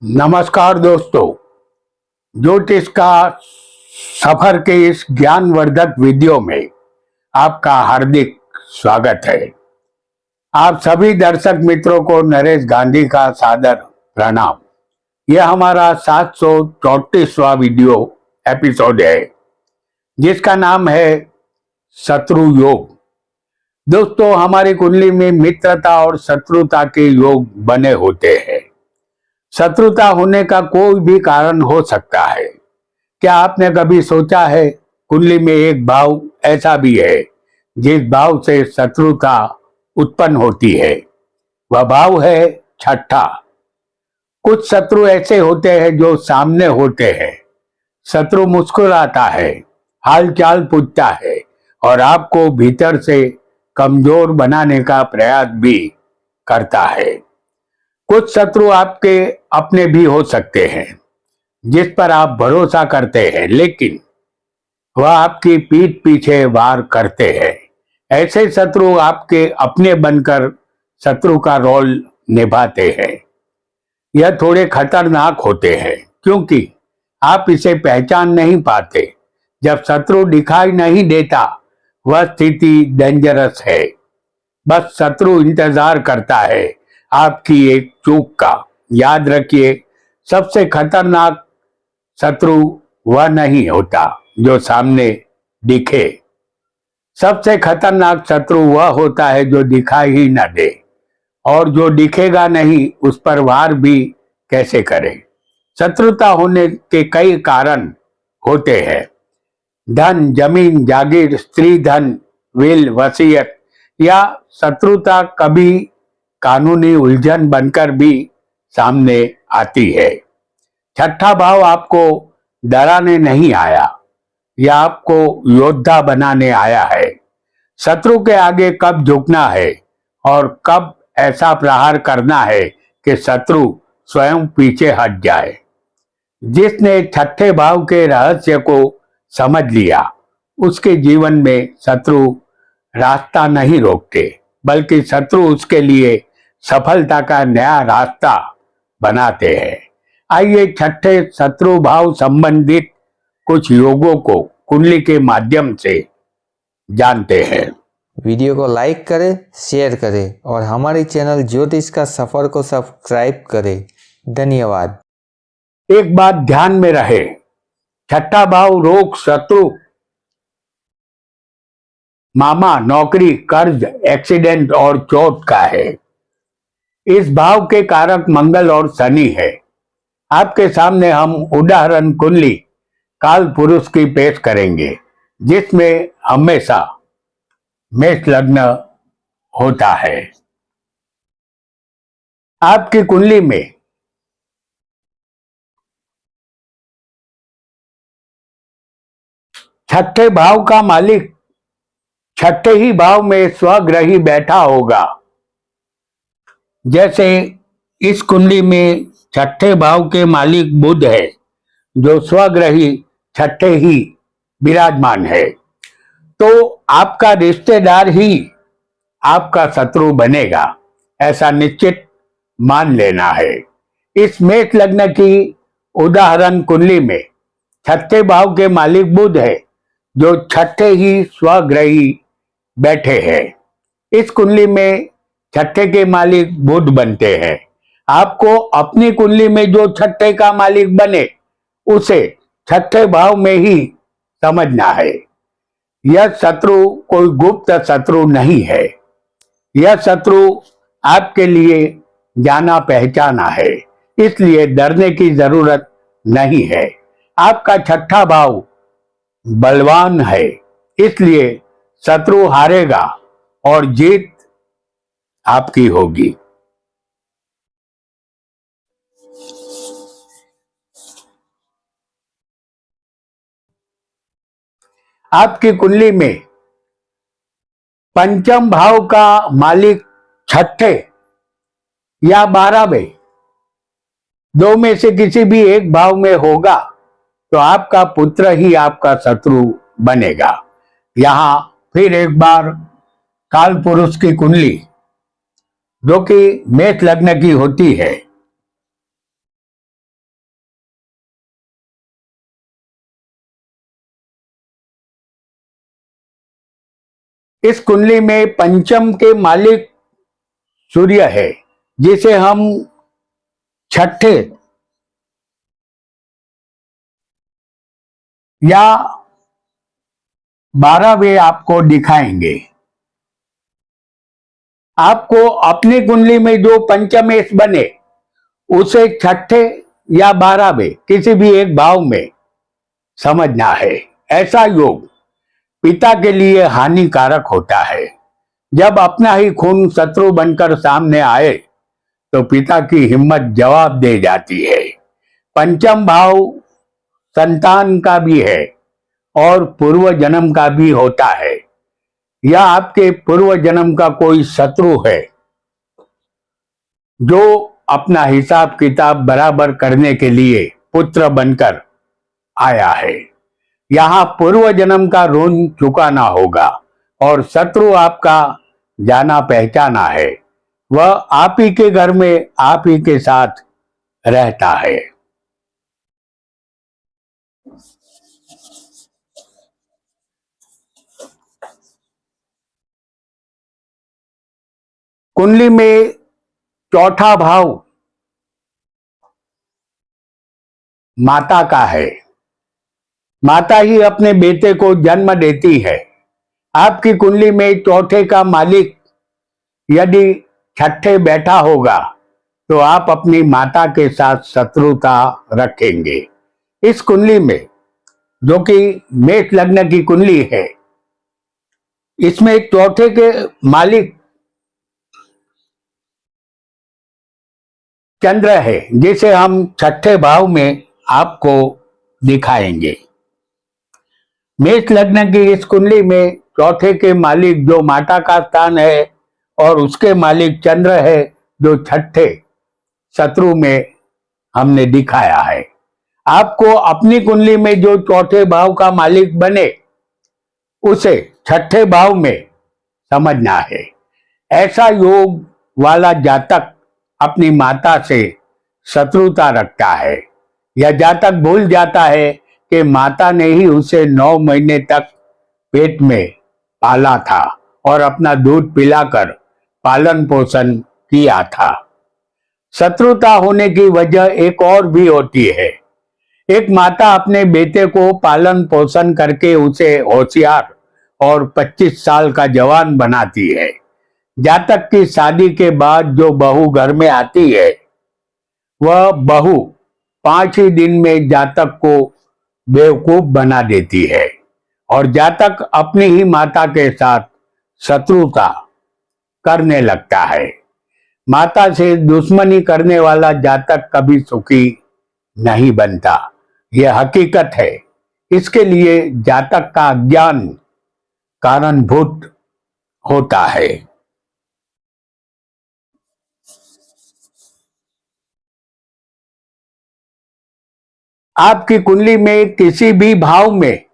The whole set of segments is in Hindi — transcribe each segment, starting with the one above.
नमस्कार दोस्तों, ज्योतिष का सफर के इस ज्ञानवर्धक वीडियो में आपका हार्दिक स्वागत है। आप सभी दर्शक मित्रों को नरेश गांधी का सादर प्रणाम। यह हमारा 734वां वीडियो एपिसोड है जिसका नाम है शत्रु योग। दोस्तों, हमारी कुंडली में मित्रता और शत्रुता के योग बने होते हैं। शत्रुता होने का कोई भी कारण हो सकता है। क्या आपने कभी सोचा है कुंडली में एक भाव ऐसा भी है जिस भाव से शत्रुता उत्पन्न होती है? वह भाव है छठा। कुछ शत्रु ऐसे होते हैं जो सामने होते हैं। शत्रु मुस्कुराता है, हालचाल पूछता है और आपको भीतर से कमजोर बनाने का प्रयास भी करता है। कुछ शत्रु आपके अपने भी हो सकते हैं जिस पर आप भरोसा करते हैं, लेकिन वह आपकी पीठ पीछे वार करते हैं। ऐसे शत्रु आपके अपने बनकर शत्रु का रोल निभाते हैं। यह थोड़े खतरनाक होते हैं क्योंकि आप इसे पहचान नहीं पाते। जब शत्रु दिखाई नहीं देता, वह स्थिति डेंजरस है। बस शत्रु इंतजार करता है आपकी एक चूक का। याद रखिए, सबसे खतरनाक शत्रु वह नहीं होता जो सामने दिखे। सबसे खतरनाक शत्रु वह होता है जो दिखाई ही न दे, और जो दिखेगा नहीं उस पर वार भी कैसे करे। शत्रुता होने के कई कारण होते हैं। धन, जमीन, जागीर, स्त्री धन, विल, वसीयत, या शत्रुता कभी कानूनी उलझन बनकर भी सामने आती है। छठा भाव आपको डराने नहीं आया, यह आपको योद्धा बनाने आया है। शत्रु के आगे कब झुकना है और कब ऐसा प्रहार करना है कि शत्रु स्वयं पीछे हट जाए। जिसने छठे भाव के रहस्य को समझ लिया, उसके जीवन में शत्रु रास्ता नहीं रोकते, बल्कि शत्रु उसके लिए सफलता का नया रास्ता बनाते हैं। आइए छठे शत्रु भाव संबंधित कुछ योगों को कुंडली के माध्यम से जानते हैं। वीडियो को लाइक करें, शेयर करें और हमारे चैनल ज्योतिष का सफर को सब्सक्राइब करें। धन्यवाद। एक बात ध्यान में रहे, छठा भाव रोग, शत्रु, मामा, नौकरी, कर्ज, एक्सीडेंट और चोट का है। इस भाव के कारक मंगल और शनि है। आपके सामने हम उदाहरण कुंडली काल पुरुष की पेश करेंगे जिसमें हमेशा मेष लग्न होता है। आपकी कुंडली में छठे भाव का मालिक छठे ही भाव में स्वग्रही बैठा होगा। जैसे इस कुंडली में छठे भाव के मालिक बुध है जो स्वग्रही छठे ही विराजमान है, तो आपका रिश्तेदार ही आपका शत्रु बनेगा, ऐसा निश्चित मान लेना है। इस मेष लग्न की उदाहरण कुंडली में छठे भाव के मालिक बुध है जो छठे ही स्वग्रही बैठे हैं। इस कुंडली में छठे के मालिक बुध बनते हैं। आपको अपनी कुंडली में जो छठे का मालिक बने उसे छठे भाव में ही समझना है। यह शत्रु कोई गुप्त शत्रु नहीं है। यह शत्रु आपके लिए जाना पहचाना है, इसलिए डरने की जरूरत नहीं है। आपका छठा भाव बलवान है, इसलिए शत्रु हारेगा और जीत आपकी होगी। आपकी कुंडली में पंचम भाव का मालिक छठे या 12वें, दो में से किसी भी एक भाव में होगा तो आपका पुत्र ही आपका शत्रु बनेगा। यहां फिर एक बार काल पुरुष की कुंडली जो कि मेष लग्न की होती है, इस कुंडली में पंचम के मालिक सूर्य है, जिसे हम छठे या 12वें आपको दिखाएंगे। आपको अपनी कुंडली में जो पंचमेश बने उसे छठे या 12वें किसी भी एक भाव में समझना है। ऐसा योग पिता के लिए हानिकारक होता है। जब अपना ही खून शत्रु बनकर सामने आए तो पिता की हिम्मत जवाब दे जाती है। पंचम भाव संतान का भी है और पूर्व जन्म का भी होता है। या आपके पूर्व जन्म का कोई शत्रु है जो अपना हिसाब किताब बराबर करने के लिए पुत्र बनकर आया है। यहाँ पूर्व जन्म का ऋण चुकाना होगा और शत्रु आपका जाना पहचाना है। वह आप ही के घर में आप ही के साथ रहता है। कुंडली में चौथा भाव माता का है। माता ही अपने बेटे को जन्म देती है। आपकी कुंडली में चौथे का मालिक यदि छठे बैठा होगा तो आप अपनी माता के साथ शत्रुता रखेंगे। इस कुंडली में, जो कि मेष लग्न की कुंडली है, इसमें चौथे के मालिक चंद्र है, जिसे हम छठे भाव में आपको दिखाएंगे। मेष लग्न की इस कुंडली में चौथे के मालिक जो माता का स्थान है और उसके मालिक चंद्र है जो छठे शत्रु में हमने दिखाया है। आपको अपनी कुंडली में जो चौथे भाव का मालिक बने उसे छठे भाव में समझना है। ऐसा योग वाला जातक अपनी माता से शत्रुता रखता है। यह जातक भूल जाता है कि माता ने ही उसे 9 महीने तक पेट में पाला था और अपना दूध पिलाकर पालन पोषण किया था। शत्रुता होने की वजह एक और भी होती है। एक माता अपने बेटे को पालन पोषण करके उसे होशियार और 25 साल का जवान बनाती है। जातक की शादी के बाद जो बहू घर में आती है, वह बहू 5 ही दिन में जातक को बेवकूफ बना देती है और जातक अपनी ही माता के साथ शत्रुता करने लगता है। माता से दुश्मनी करने वाला जातक कभी सुखी नहीं बनता। यह हकीकत है। इसके लिए जातक का ज्ञान कारणभूत होता है। आपकी कुंडली में किसी भी भाव में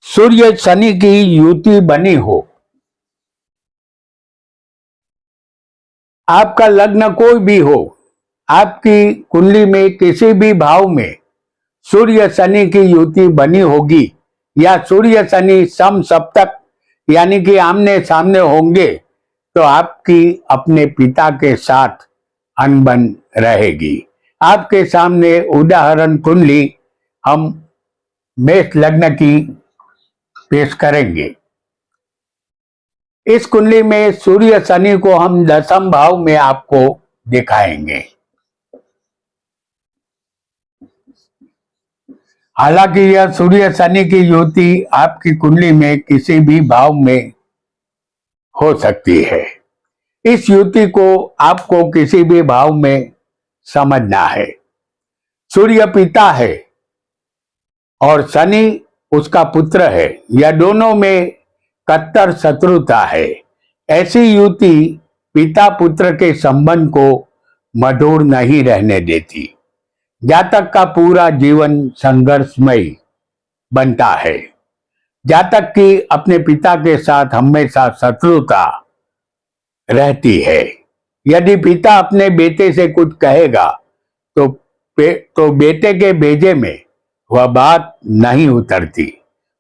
सूर्य शनि की युति बनी हो, आपका लग्न कोई भी हो, आपकी कुंडली में किसी भी भाव में सूर्य शनि की युति बनी होगी या सूर्य शनि सम सप्तक यानी कि आमने सामने होंगे तो आपकी अपने पिता के साथ अनबन रहेगी। आपके सामने उदाहरण कुंडली हम मेष लग्न की पेश करेंगे। इस कुंडली में सूर्य शनि को हम 10वें भाव में आपको दिखाएंगे। हालांकि यह सूर्य शनि की युति आपकी कुंडली में किसी भी भाव में हो सकती है। इस युति को आपको किसी भी भाव में समझना है। सूर्य पिता है और शनि उसका पुत्र है। यह दोनों में कट्टर शत्रुता है। ऐसी युति पिता पुत्र के संबंध को मधुर नहीं रहने देती। जातक का पूरा जीवन संघर्षमय बनता है। जातक की अपने पिता के साथ हमेशा शत्रुता रहती है। यदि पिता अपने बेटे से कुछ कहेगा तो बेटे के भेजे में वह बात नहीं उतरती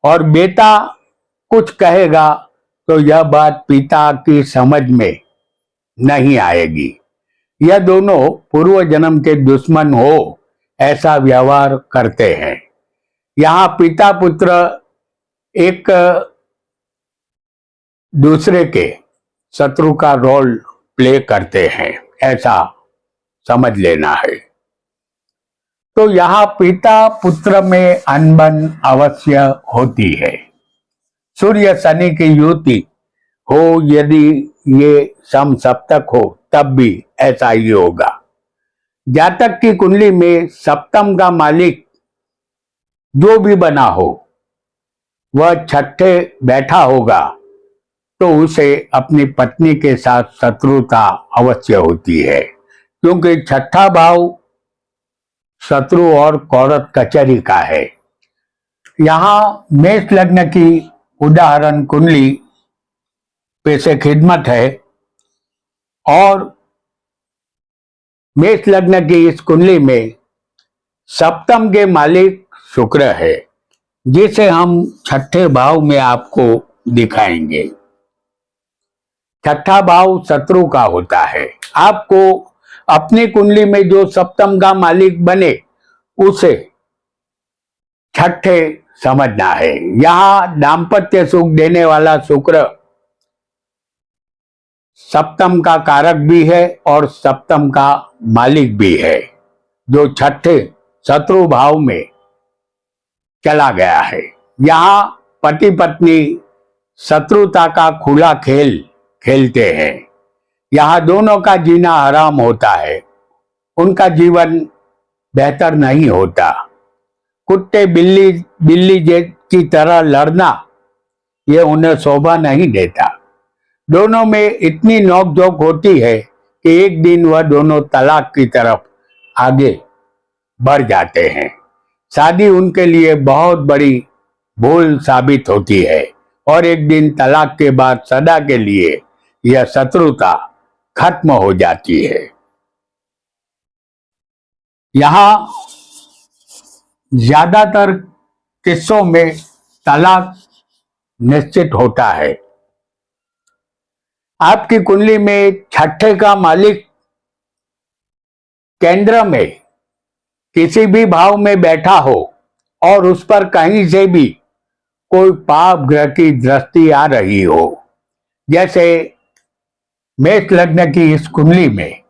और बेटा कुछ कहेगा तो यह बात पिता की समझ में नहीं आएगी। यह दोनों पूर्व जन्म के दुश्मन हो ऐसा व्यवहार करते हैं। यहाँ पिता पुत्र एक दूसरे के शत्रु का रोल प्ले करते हैं, ऐसा समझ लेना है। तो यहाँ पिता पुत्र में अनबन अवश्य होती है। सूर्य शनि की युति हो यदि ये सम सप्तक हो तब भी ऐसा ही होगा। जातक की कुंडली में सप्तम का मालिक जो भी बना हो वह छठे बैठा होगा तो उसे अपनी पत्नी के साथ शत्रुता अवश्य होती है, क्योंकि छठा भाव शत्रु और कौरत कचहरी का है। यहाँ मेष लग्न की उदाहरण कुंडली पेशे खिदमत है और मेष लग्न की इस कुंडली में सप्तम के मालिक शुक्र है, जिसे हम छठे भाव में आपको दिखाएंगे। छठा भाव शत्रु का होता है। आपको अपनी कुंडली में जो सप्तम का मालिक बने उसे छठे समझना है। यहाँ दाम्पत्य सुख देने वाला शुक्र सप्तम का कारक भी है और सप्तम का मालिक भी है, जो छठे शत्रु भाव में चला गया है। यहाँ पति पत्नी शत्रुता का खुला खेल खेलते हैं। यहाँ दोनों का जीना हराम होता है, उनका जीवन बेहतर नहीं होता। कुत्ते बिल्ली की तरह लड़ना ये उन्हें शोभा नहीं देता। दोनों में इतनी नोकझोंक होती है कि एक दिन वह दोनों तलाक की तरफ आगे बढ़ जाते हैं। शादी उनके लिए बहुत बड़ी भूल साबित होती है और एक दिन तलाक के बाद सदा के लिए यह शत्रुता खत्म हो जाती है। यहाँ ज्यादातर किस्सों में तलाक निश्चित होता है। आपकी कुंडली में छठे का मालिक केंद्र में किसी भी भाव में बैठा हो और उस पर कहीं से भी कोई पाप ग्रह की दृष्टि आ रही हो, जैसे मेष लग्न की इस कुंडली में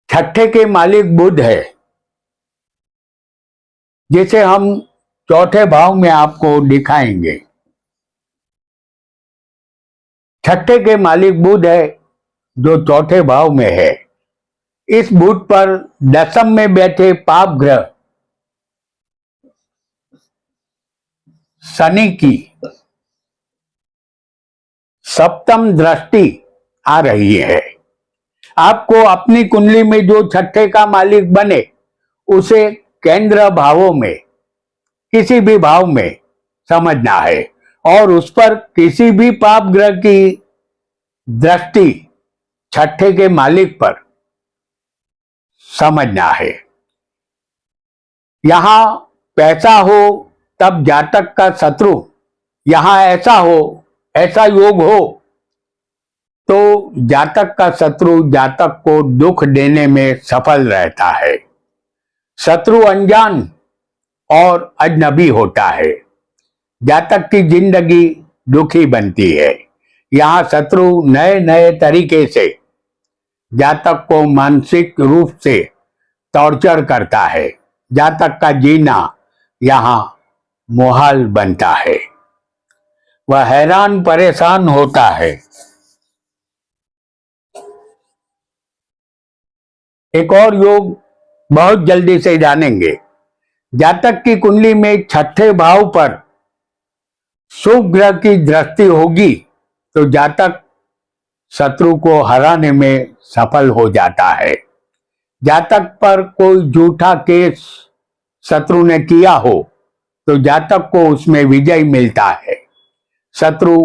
छठे के मालिक बुध है, जिसे हम चौथे भाव में आपको दिखाएंगे। छठे के मालिक बुध है जो चौथे भाव में है। इस बुध पर दशम में बैठे पाप ग्रह शनि की सप्तम दृष्टि आ रही है। आपको अपनी कुंडली में जो छठे का मालिक बने उसे केंद्र भावों में किसी भी भाव में समझना है और उस पर किसी भी पाप ग्रह की दृष्टि छठे के मालिक पर समझना है। यहां पैसा हो तब जातक का शत्रु, यहां ऐसा योग हो तो जातक का शत्रु जातक को दुख देने में सफल रहता है। शत्रु अनजान और अजनबी होता है। जातक की जिंदगी दुखी बनती है। यहाँ शत्रु नए नए तरीके से जातक को मानसिक रूप से टॉर्चर करता है। जातक का जीना यहाँ मुहाल बनता है। वह हैरान परेशान होता है। एक और योग बहुत जल्दी से जानेंगे। जातक की कुंडली में छठे भाव पर शुभ ग्रह की दृष्टि होगी तो जातक शत्रु को हराने में सफल हो जाता है। जातक पर कोई झूठा केस शत्रु ने किया हो तो जातक को उसमें विजय मिलता है, शत्रु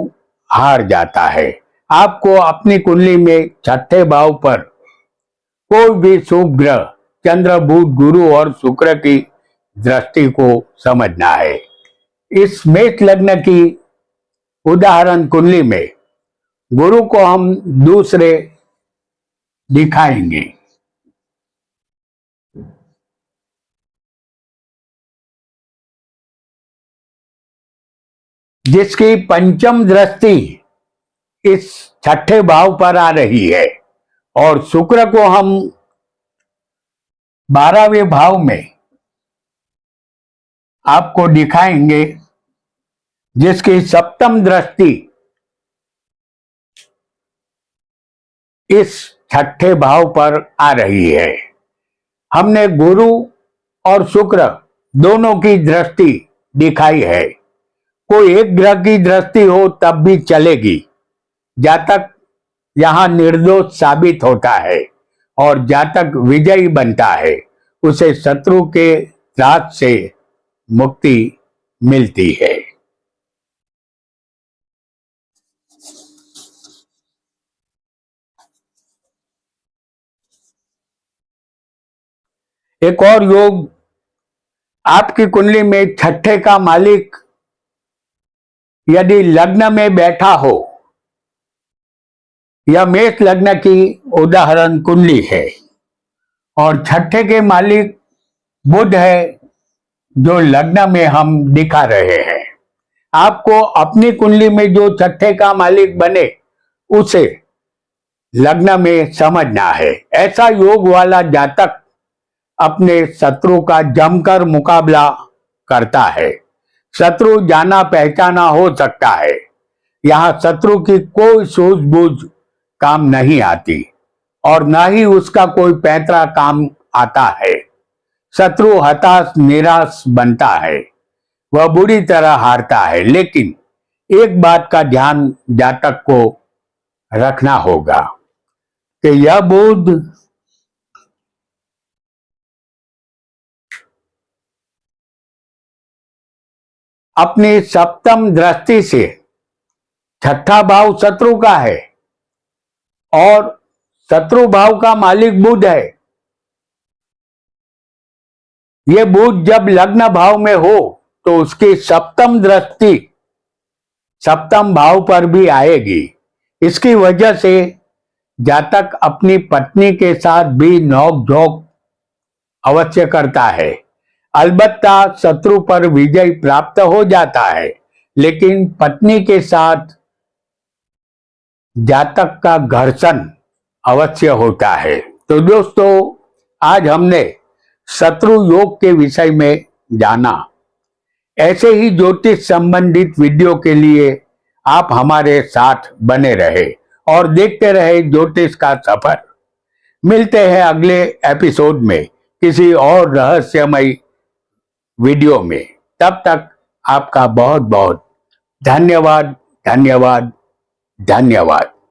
हार जाता है। आपको अपनी कुंडली में छठे भाव पर कोई भी शुभ ग्रह चंद्र बुध गुरु और शुक्र की दृष्टि को समझना है। इस मेष लग्न की उदाहरण कुंडली में गुरु को हम दूसरे दिखाएंगे। जिसकी पंचम दृष्टि इस छठे भाव पर आ रही है और शुक्र को हम 12वें भाव में आपको दिखाएंगे, जिसकी सप्तम दृष्टि इस छठे भाव पर आ रही है। हमने गुरु और शुक्र दोनों की दृष्टि दिखाई है। कोई एक ग्रह की दृष्टि हो तब भी चलेगी। जातक यहां निर्दोष साबित होता है और जातक विजयी बनता है, उसे शत्रु के त्रास से मुक्ति मिलती है। एक और योग, आपकी कुंडली में छठे का मालिक यदि लग्न में बैठा हो, यह मेष लग्न की उदाहरण कुंडली है और छठे के मालिक बुध है, जो लग्न में हम दिखा रहे हैं। आपको अपनी कुंडली में जो छठे का मालिक बने उसे लग्न में समझना है। ऐसा योग वाला जातक अपने शत्रु का जमकर मुकाबला करता है। शत्रु जाना पहचाना हो सकता है। यहाँ शत्रु की कोई सूझबूझ काम नहीं आती और न ही उसका कोई पैंतरा काम आता है। शत्रु हताश निराश बनता है, वह बुरी तरह हारता है। लेकिन एक बात का ध्यान जातक को रखना होगा कि यह बुध अपनी सप्तम दृष्टि से छठा भाव शत्रु का है और शत्रु भाव का मालिक बुध है। ये बुध जब लग्न भाव में हो तो उसकी सप्तम दृष्टि सप्तम भाव पर भी आएगी। इसकी वजह से जातक अपनी पत्नी के साथ भी नोक झोंक अवश्य करता है। अलबत्ता शत्रु पर विजय प्राप्त हो जाता है, लेकिन पत्नी के साथ जातक का घर्षण अवश्य होता है। तो दोस्तों, आज हमने शत्रु योग के विषय में जाना। ऐसे ही ज्योतिष संबंधित वीडियो के लिए आप हमारे साथ बने रहे और देखते रहे ज्योतिष का सफर। मिलते हैं अगले एपिसोड में किसी और रहस्यमय वीडियो में। तब तक आपका बहुत बहुत धन्यवाद, धन्यवाद, धन्यवाद।